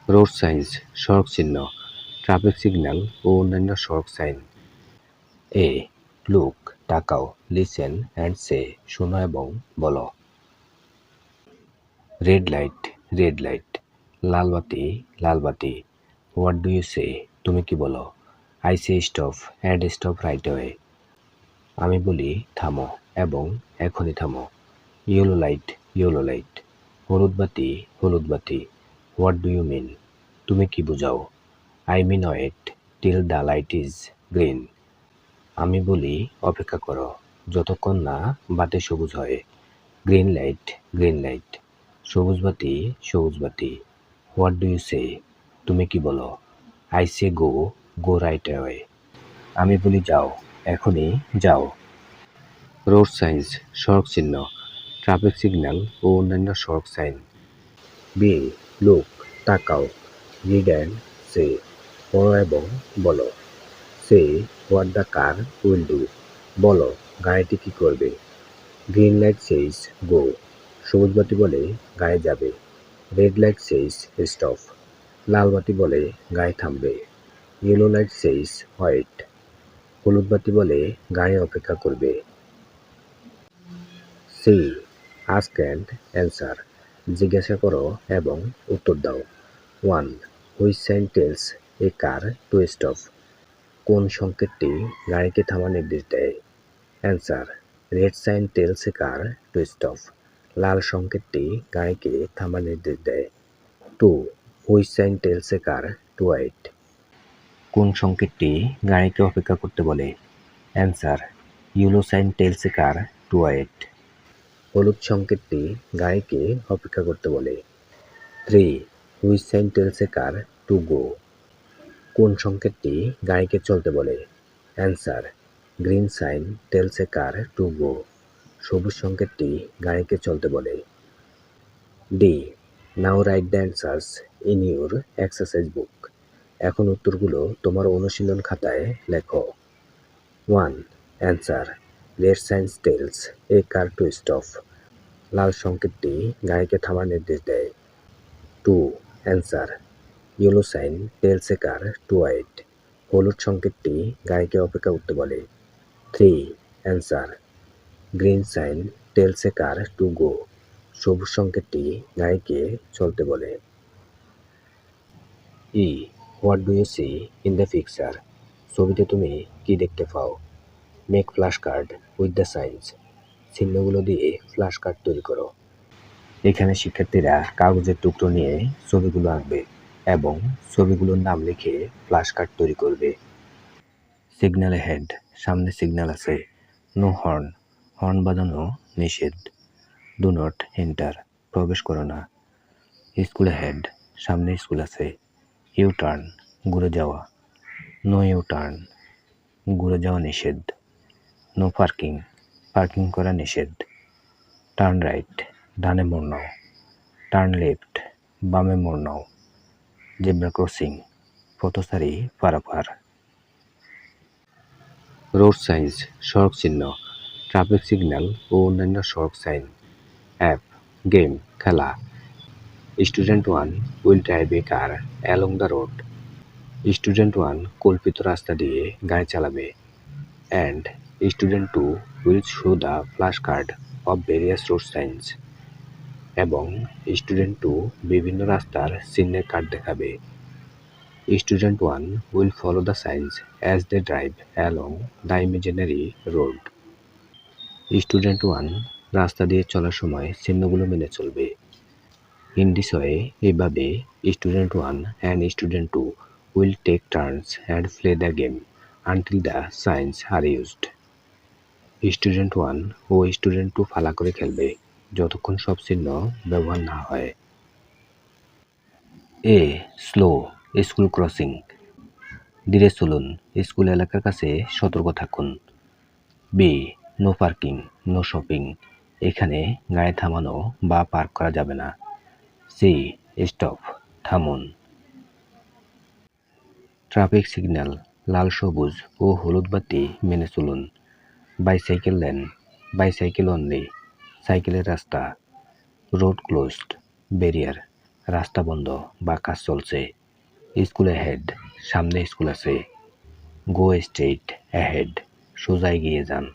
Road science সড়ক চিহ্ন, traffic signal ও অন্যান্য সড়ক সাইন। এ লুক তাকাও, লিসেন অ্যান্ড সে শোনো এবং বলো। রেড লাইট রেড লাইট, লাল বাতি লাল বাতি। হোয়াট ডু ইউ সে, তুমি কি বলো? I say stop and stop right away, আমি বলি থামো এবং এখনই থামো। ইয়েলো লাইট ইয়েলো লাইট, হলুদ বাতি হলুদ বাতি। হোয়াট ডু ইউ মিন, তুমি কি বোঝাও? I mean wait till the light is green, আমি বলি অপেক্ষা করো যতক্ষণ না বাতি সবুজ হয়। গ্রিন লাইট গ্রিন লাইট, সবুজ বাতি সবুজ বাতি। হোয়াট ডু ইউ সে, তুমি কি বলো? I say go go right away, আমি বলি যাও এখনই যাও। রোড সাইন্স সড়ক চিহ্ন, ট্রাফিক সিগন্যাল ও অন্যান্য সড়ক সাইন। বি লুক তাকাও, রিড অ্যান্ড সে পড়ো এবং বলো। Say what the car will do, বলো গাড়িটি কি করবে। গ্রিন লাইট সেইস গো, সবুজ বাতি বলে গাড়ি যাবে। রেড লাইট সেইস স্টপ, লাল বাতি বলে গাড়ি থামবে। ইয়েলো লাইট সেইস হোয়াইট, হলুদ বাতি বলে গাড়ি অপেক্ষা করবে। সি আস্ক অ্যান্ড অ্যান্সার, জিজ্ঞাসা করো এবং উত্তর দাও। 1. Which sign tells a car to stop, কোন সংকেতটি গাড়িকে থামার নির্দেশ দেয়। Answer, red sign tells a car to stop, লাল সংকেতটি গাড়িকে থামার নির্দেশ দেয়। 2. Which sign tells a car to wait, কোন সংকেতটি গাড়িকে অপেক্ষা করতে বলে। Answer, yellow sign tells a car to wait, হলুদ সংকেতটি গাড়িকে অপেক্ষা করতে বলে। 3. Which sign tells a car to go, কোন সংকেতটি গাড়িকে চলতে বলে। Answer, green sign tells a car to go, সবুজ সংকেতটি গাড়িকে চলতে বলে। D now write the answers in your exercise book, এখন উত্তরগুলো তোমার অনুশীলন খাতায় লেখো। 1. Answer, red sign tells a car to stop, লাল সংকেতটি গাড়িকে থামার নির্দেশ দেয়। 2. Answer, yellow sign tells a car to wait, হলুদ সংকেতটি গাড়িকে অপেক্ষা করতে বলে। 3. Answer, green sign tells a car to go, সবুজ সংকেতটি গাড়িকে চলতে বলে। E what do you see in the picture, ছবিতে তুমি কি দেখতে পাও। Make flash card with the signs, চিহ্নগুলো দিয়ে ফ্ল্যাশ কার্ড তৈরি করো। এখানে শিক্ষার্থীরা কাগজের টুকরো নিয়ে ছবিগুলো আঁকবে এবং ছবিগুলোর নাম লিখে ফ্ল্যাশ কার্ড তৈরি করবে। সিগন্যাল হেড, সামনে সিগন্যাল আছে। নো হর্ন, হর্ন বাজানো নিষেধ। ডু নট এন্টার, প্রবেশ করো না। স্কুল হেড, সামনে স্কুল আছে। ইউ টার্ন, ঘুরে যাওয়া। নো ইউ টার্ন, ঘুরে যাওয়া নিষেধ। নো পার্কিং, পার্কিং করা নিষেধ। টার্ন রাইট, ডানে মোড় নাও। টার্ন লেফট, বামে মোড় নাও। জেব্রা ক্রসিং, পথচারী পারাপার। রোড সাইন্স সড়ক চিহ্ন, ট্রাফিক সিগন্যাল ও অন্যান্য সড়ক সাইন। অ্যাপ গেম খেলা। Student 1 will drive a car along the road, student 1 কল্পিত রাস্তা দিয়ে গাড়ি চালাবে। And student 2 will show the flash card of various road signs, এবং স্টুডেন্ট 2 বিভিন্ন রাস্তার চিহ্নের কার্ড দেখাবে। Student 1 will follow the signs as they drive along the imaginary road, student 1 রাস্তা দিয়ে চলার সময় চিহ্নগুলো মেনে চলবে। ইন দিস ওয়ে, এইভাবে student 1 and student 2 will take turns and play the game until the signs are used. Student 1 ও student 2 ফালা করে খেলবে যতক্ষণ সব চিহ্ন ব্যবহার না হয়। এ স্লো স্কুল ক্রসিং, ধীরে চলুন, স্কুল এলাকার কাছে সতর্ক থাকুন। B no parking no shopping, এখানে গাড়ি থামানো বা পার্ক করা যাবে না। সি স্টপ, থামুন। ট্রাফিক সিগন্যাল, লাল সবুজ ও হলুদ বাতি মেনে চলুন। বাইসাইকেল লেন, বাইসাইকেল অনলি, সাইকেলের রাস্তা। রোড ক্লোজড, ব্যারিয়ার, রাস্তা বন্ধ বা কাজ চলছে। স্কুল অ্যাহেড, সামনে স্কুল আছে। গো স্ট্রেইট অ্যাহেড, সোজা এগিয়ে যান।